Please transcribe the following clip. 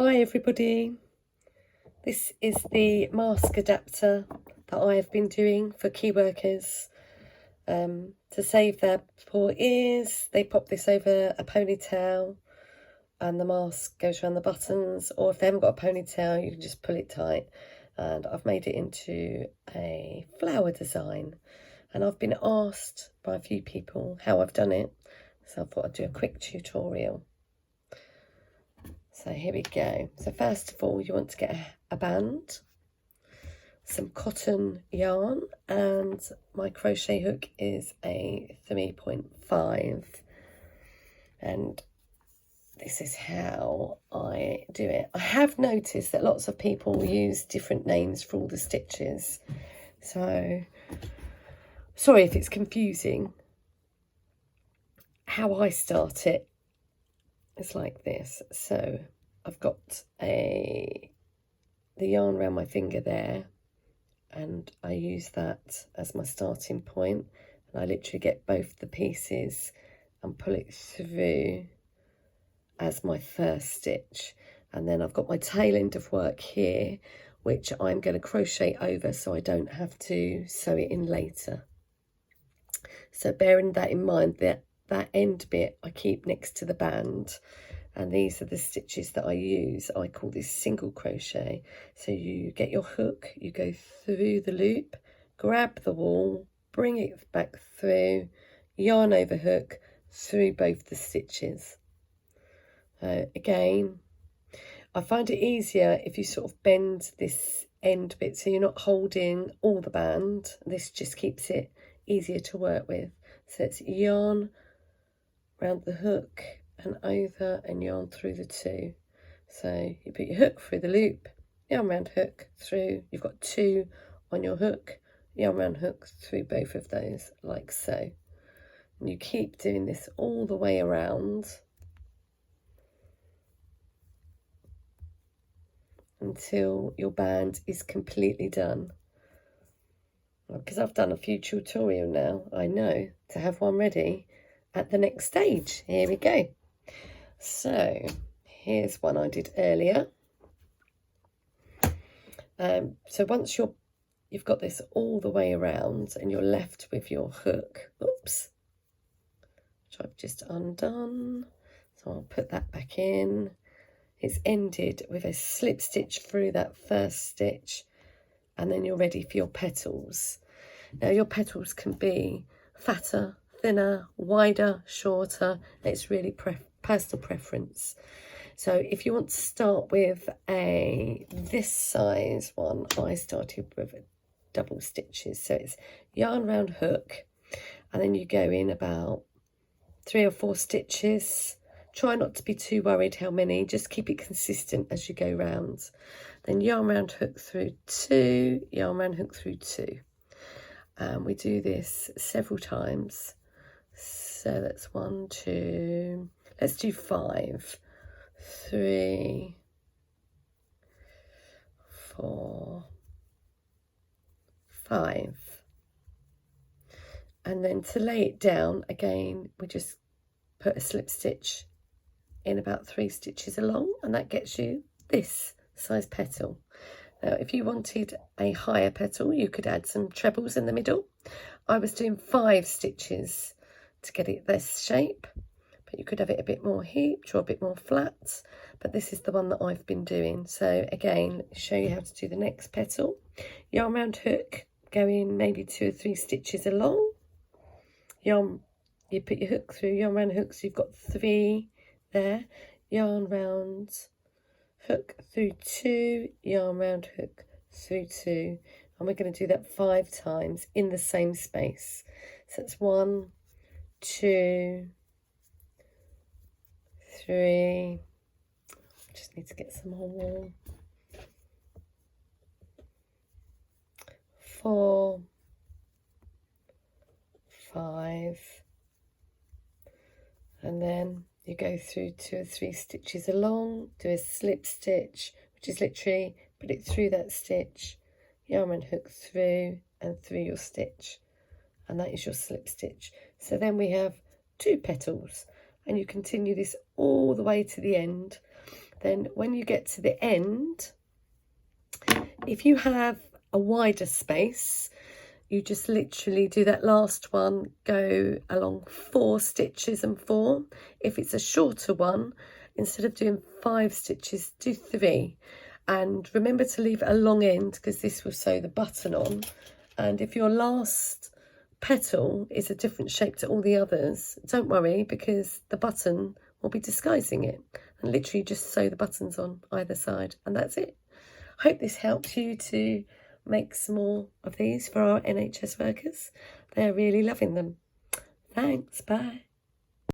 Hi everybody, this is the mask adapter that I have been doing for key workers to save their poor ears. They pop this over a ponytail and the mask goes around the buttons, or if they haven't got a ponytail you can just pull it tight. And I've made it into a flower design, and I've been asked by a few people how I've done it, so I thought I'd do a quick tutorial. So here we go. So first of all, you want to get a band, some cotton yarn, and my crochet hook is a 3.5. And this is how I do it. I have noticed that lots of people use different names for all the stitches. So sorry if it's confusing. How I start it, it's like this. So I've got the yarn around my finger there, and I use that as my starting point, and I literally get both the pieces and pull it through as my first stitch. And then I've got my tail end of work here, which I'm going to crochet over so I don't have to sew it in later. So bearing that in mind, that end bit I keep next to the band, and these are the stitches that I use. I call this single crochet. So you get your hook, you go through the loop, grab the wool, bring it back through, yarn over hook through both the stitches. Again, I find it easier if you sort of bend this end bit so you're not holding all the band. This just keeps it easier to work with. So it's yarn round the hook and over, and yarn through the two. So you put your hook through the loop, yarn round hook through, you've got two on your hook, yarn round hook through both of those, like so. And you keep doing this all the way around until your band is completely done. Because I've done a few tutorials now, I know to have one ready at the next stage. Here we go. So here's one I did earlier. So once you've got this all the way around and you're left with your hook, oops, which I've just undone, so I'll put that back in. It's ended with a slip stitch through that first stitch, and then you're ready for your petals. Now your petals can be fatter, thinner, wider, shorter. It's really personal preference. So if you want to start with this size one, I started with double stitches. So it's yarn round hook, and then you go in about 3 or 4 stitches. Try not to be too worried how many, just keep it consistent as you go round. Then yarn round hook through 2, yarn round hook through 2. And we do this several times. So that's 1, 2, let's do 5, 3, 4, 5. And then to lay it down again, we just put a slip stitch in about 3 stitches along, and that gets you this size petal. Now if you wanted a higher petal, you could add some trebles in the middle. I was doing 5 stitches to get it this shape, but you could have it a bit more heaped or a bit more flat, but this is the one that I've been doing. So again, let me show you how to do the next petal. Yarn round hook, go in maybe 2 or 3 stitches along, yarn, you put your hook through, yarn round hook, so you've got 3 there, yarn round hook through 2, yarn round hook through 2, and we're going to do that 5 times in the same space. So it's 1, 2, 3, just need to get some more wool, 4, 5, and then you go through 2 or 3 stitches along, do a slip stitch, which is literally put it through that stitch, yarn and hook through and through your stitch, and that is your slip stitch. So then we have 2 petals, and you continue this all the way to the end. Then when you get to the end, if you have a wider space, you just literally do that last one, go along 4 stitches and 4. If it's a shorter one, instead of doing 5 stitches, do 3. And remember to leave a long end, because this will sew the button on. And if your last petal is a different shape to all the others, don't worry, because the button will be disguising it. And literally just sew the buttons on either side, and that's it. Hope this helps you to make some more of these for our NHS workers. They're really loving them. Thanks, bye.